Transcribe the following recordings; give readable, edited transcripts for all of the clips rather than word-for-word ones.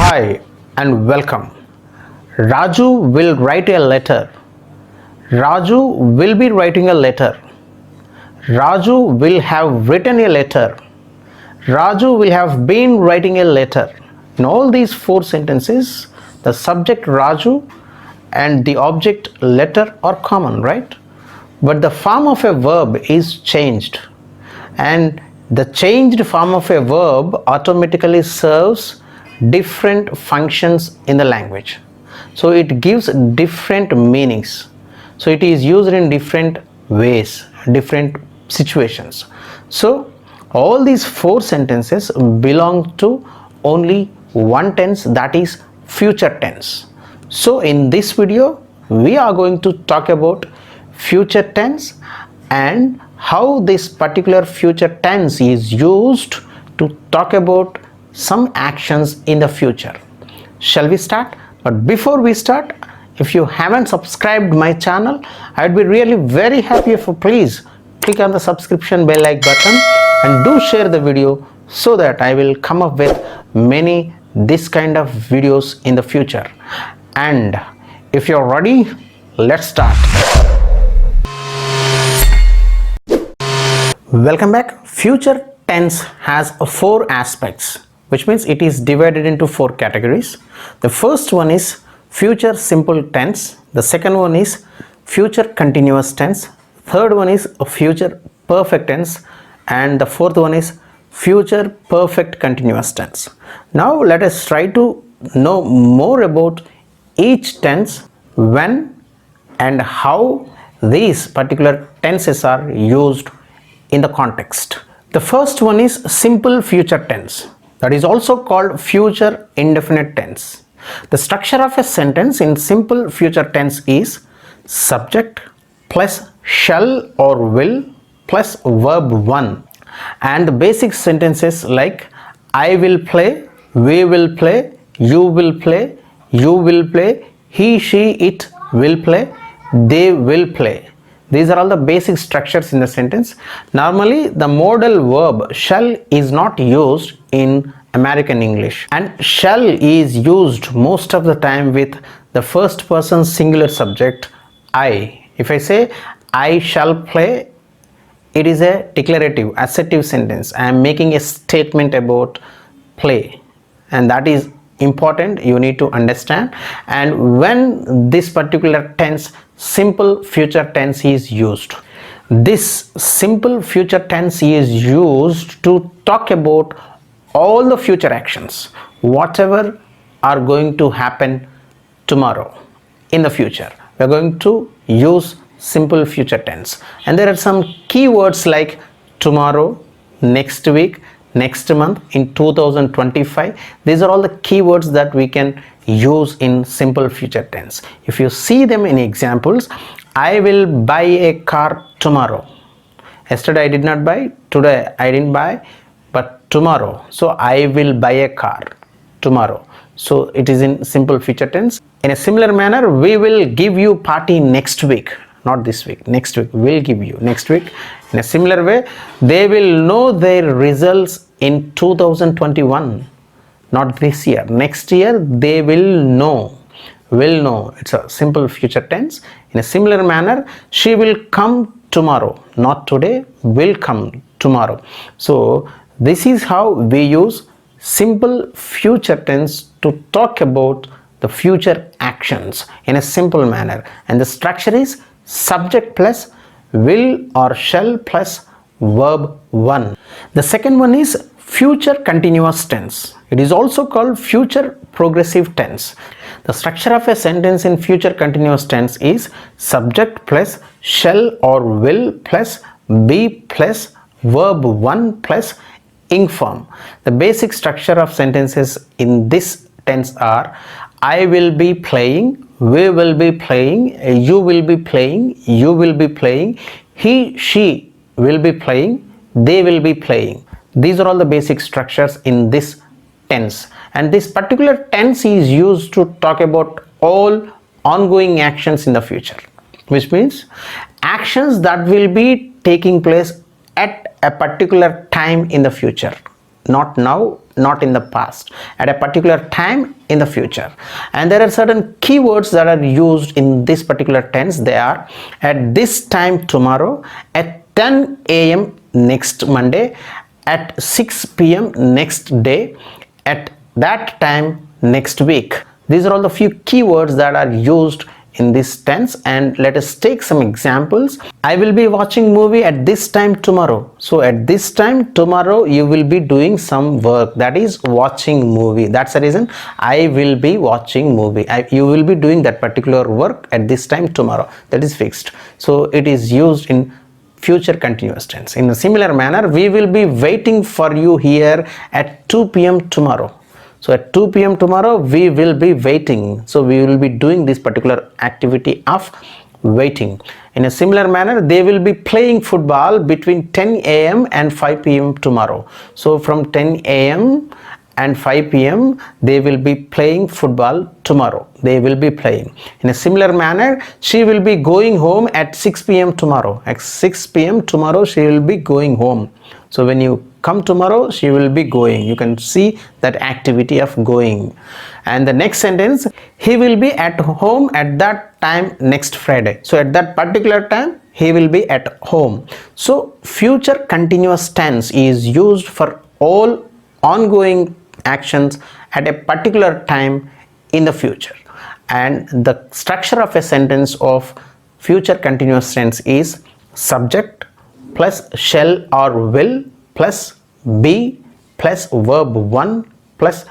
Hi and welcome. Raju will write a letter. Raju will be writing a letter. Raju will have written a letter. Raju will have been writing a letter. In all these four sentences, the subject Raju and the object letter are common, right? But the form of a verb is changed, and the changed form of a verb automatically serves different functions in the language. So it gives different meanings. So it is used in different ways, different situations. So all these four sentences belong to only one tense, that is future tense. So in this video we are going to talk about future tense and how this particular future tense is used to talk about some actions in the future. Shall we start? But before we start, if you haven't subscribed my channel, I'd be really very happy if you please click on the subscription bell like button and do share the video so that I will come up with many this kind of videos in the future. And if you're ready, let's start. Welcome back. Future tense has four aspects, which means it is divided into four categories. The first one is future simple tense. The second one is future continuous tense. Third one is future perfect tense. And the fourth one is future perfect continuous tense. Now let us try to know more about each tense, when and how these particular tenses are used in the context. The first one is simple future tense, that is also called future indefinite tense. The structure of a sentence in simple future tense is subject plus shall or will plus verb 1, and the basic sentences like I will play, we will play, you will play, you will play, he, she, it will play, they will play. These are all the basic structures in the sentence. Normally the modal verb shall is not used in American English, and shall is used most of the time with the first person singular subject I. If I say I shall play, it is a declarative assertive sentence. I am making a statement about play, and that is important, you need to understand. And when this particular tense, simple future tense, is used, this simple future tense is used to talk about all the future actions, whatever are going to happen tomorrow in the future. We are going to use simple future tense, and there are some keywords like tomorrow, next week, next month, in 2025. These are all the keywords that we can use in simple future tense. If you see them in examples, I will buy a car tomorrow. Yesterday I did not buy, today I didn't buy, but tomorrow, so I will buy a car tomorrow. So it is in simple future tense. In a similar manner, we will give you party next week, not this week, next week, will give you next week. In a similar way, they will know their results in 2021, not this year, next year they will know. It's a simple future tense. In a similar manner, she will come tomorrow, not today, will come tomorrow. So this is how we use simple future tense to talk about the future actions in a simple manner, and the structure is subject plus will or shall plus verb 1. The second one is future continuous tense. It is also called future progressive tense. The structure of a sentence in future continuous tense is subject plus shall or will plus be plus verb 1 plus ing form. The basic structure of sentences in this tense are I will be playing, we will be playing, you will be playing, you will be playing, he, she will be playing, they will be playing. These are all the basic structures in this tense, and this particular tense is used to talk about all ongoing actions in the future, which means actions that will be taking place at a particular time in the future, not now, not in the past, at a particular time in the future. And there are certain keywords that are used in this particular tense. They are at this time tomorrow, at 10 a.m. next Monday, at 6 p.m. next day, at that time next week. These are all the few keywords that are used in this tense, and let us take some examples. I will be watching movie at this time tomorrow. So at this time tomorrow you will be doing some work, that is watching movie. That's the reason I will be watching movie. You will be doing that particular work at this time tomorrow. That is fixed. So it is used in future continuous tense. In a similar manner, we will be waiting for you here at 2 p.m. tomorrow. So at 2 p.m. tomorrow we will be waiting. So we will be doing this particular activity of waiting. In a similar manner, they will be playing football between 10 a.m. and 5 p.m. tomorrow. So from 10 a.m. and 5 p.m. they will be playing football tomorrow. They will be playing. In a similar manner, she will be going home at 6 p.m. tomorrow. At 6 p.m. tomorrow she will be going home. So when you come tomorrow, she will be going. You can see that activity of going. And the next sentence, he will be at home at that time next Friday. So at that particular time he will be at home. So future continuous tense is used for all ongoing actions at a particular time in the future. And the structure of a sentence of future continuous tense is subject plus shall or will plus be plus verb 1 plus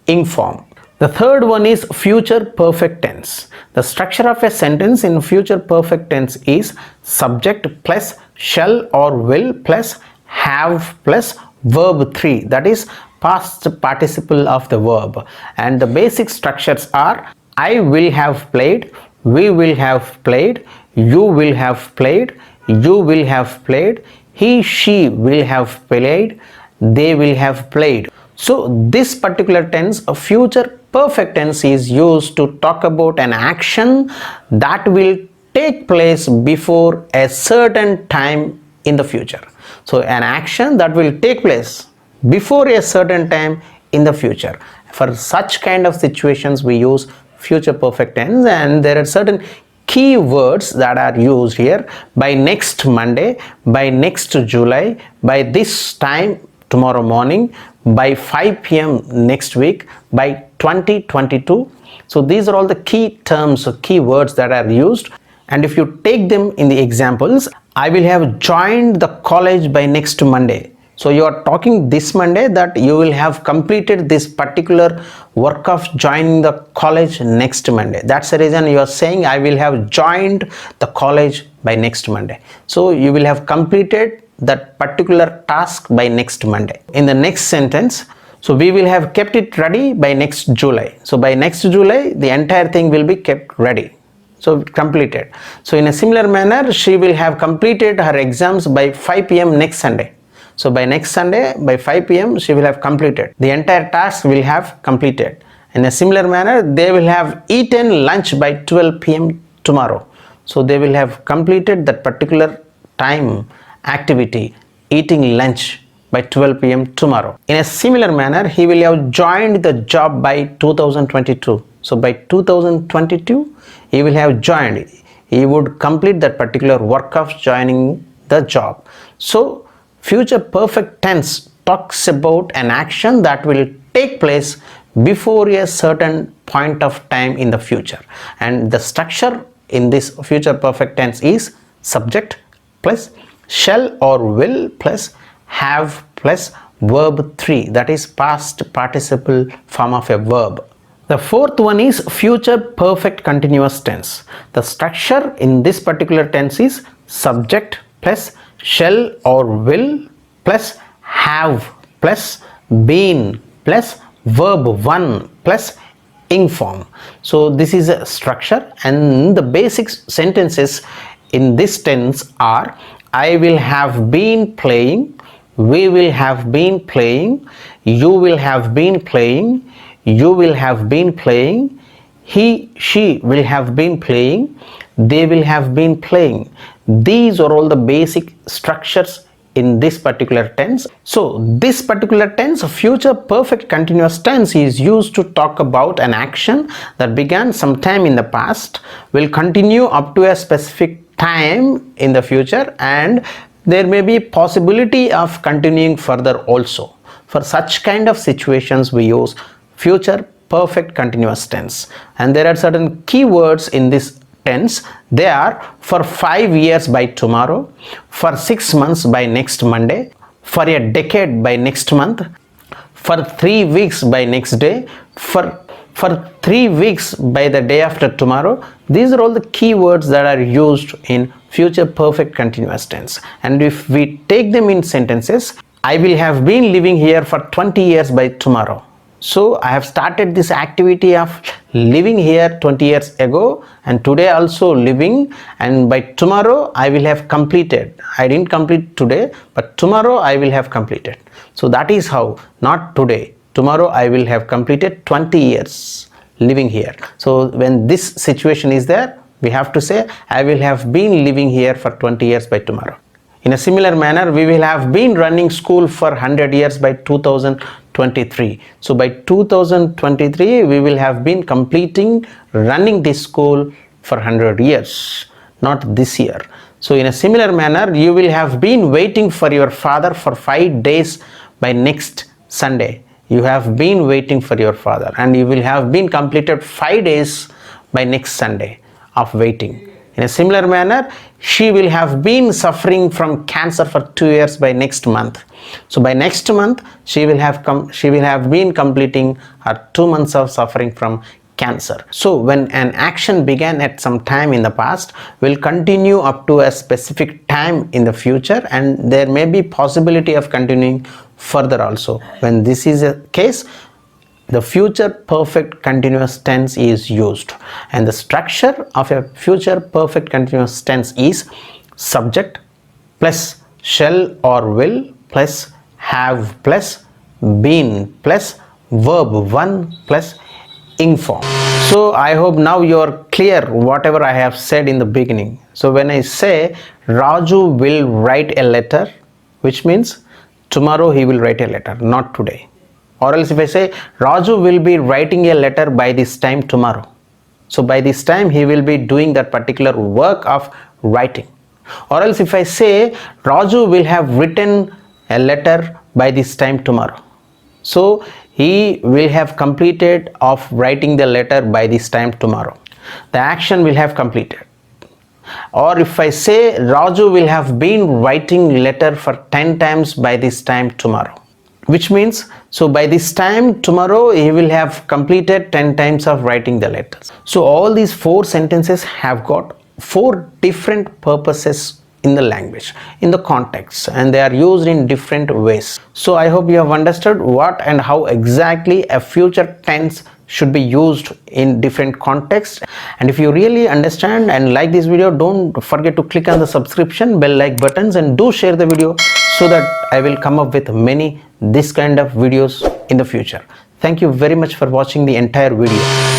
ing form. The third one is future perfect tense. The structure of a sentence in future perfect tense is subject plus shall or will plus have plus verb 3, that is past participle of the verb. And the basic structures are I will have played, we will have played, you will have played, you will have played, he, she will have played, they will have played. So this particular tense, a future perfect tense, is used to talk about an action that will take place before a certain time in the future. So an action that will take place before a certain time in the future. For such kind of situations we use future perfect tense, and there are certain key words that are used here: by next Monday, by next July, by this time tomorrow morning, by 5 p.m. next week, by 2022. So these are all the key terms or key words that are used. And if you take them in the examples, I will have joined the college by next Monday. So you are talking this Monday that you will have completed this particular work of joining the college next Monday. That's the reason you are saying I will have joined the college by next Monday. So you will have completed that particular task by next Monday. In the next sentence, so we will have kept it ready by next July. So by next July, the entire thing will be kept ready. So completed. So in a similar manner, she will have completed her exams by 5 p.m. next Sunday. So by next Sunday, by 5 p.m. she will have completed. The entire task will have completed. In a similar manner, they will have eaten lunch by 12 p.m. tomorrow. So they will have completed that particular time activity, eating lunch, by 12 p.m. tomorrow. In a similar manner, he will have joined the job by 2022. So by 2022, he will have joined. He would complete that particular work of joining the job. So future perfect tense talks about an action that will take place before a certain point of time in the future. And the structure in this future perfect tense is subject plus shall or will plus have plus verb 3, that is past participle form of a verb. The fourth one is future perfect continuous tense. The structure in this particular tense is subject plus shall or will plus have plus been plus verb 1 plus ing form. So this is a structure, and the basic sentences in this tense are I will have been playing, we will have been playing, you will have been playing, you will have been playing, he, she will have been playing, they will have been playing. These are all the basic structures in this particular tense. So this particular tense, future perfect continuous tense, is used to talk about an action that began sometime in the past, will continue up to a specific time in the future, and there may be possibility of continuing further also. For such kind of situations we use future perfect continuous tense, and there are certain keywords in this tense. They are: for 5 years by tomorrow, for 6 months by next Monday, for a decade by next month, for 3 weeks by next day, for 3 weeks by the day after tomorrow. These are all the keywords that are used in future perfect continuous tense. And if we take them in sentences, I will have been living here for 20 years by tomorrow. So I have started this activity of living here 20 years ago, and today also living, and by tomorrow I will have completed. I didn't complete today, but tomorrow I will have completed. So that is how, not today, tomorrow I will have completed 20 years living here. So when this situation is there, we have to say I will have been living here for 20 years by tomorrow. In a similar manner, we will have been running school for 100 years by 2023. So by 2023, we will have been completing running this school for 100 years, not this year. So in a similar manner, you will have been waiting for your father for 5 days by next Sunday. You have been waiting for your father, and you will have been completed 5 days by next Sunday of waiting. In a similar manner, she will have been suffering from cancer for 2 years by next month. So by next month, she will have been completing her 2 months of suffering from cancer. So when an action began at some time in the past, will continue up to a specific time in the future, and there may be possibility of continuing further also. When this is a case, the future perfect continuous tense is used, and the structure of a future perfect continuous tense is subject plus shall or will plus have plus been plus verb 1 plus ing form. So I hope now you are clear whatever I have said in the beginning. So when I say Raju will write a letter, which means tomorrow he will write a letter, not today. Or else if I say Raju will be writing a letter by this time tomorrow, so by this time he will be doing that particular work of writing. Or else if I say Raju will have written a letter by this time tomorrow, so he will have completed of writing the letter by this time tomorrow. The action will have completed. Or if I say Raju will have been writing letter for 10 times by this time tomorrow, which means, so by this time tomorrow he will have completed 10 times of writing the letters. So all these 4 sentences have got 4 different purposes in the language, in the context, and they are used in different ways. So I hope you have understood what and how exactly a future tense should be used in different contexts. And if you really understand and like this video, don't forget to click on the subscription bell like buttons, and do share the video so that I will come up with many this kind of videos in the future. Thank you very much for watching the entire video.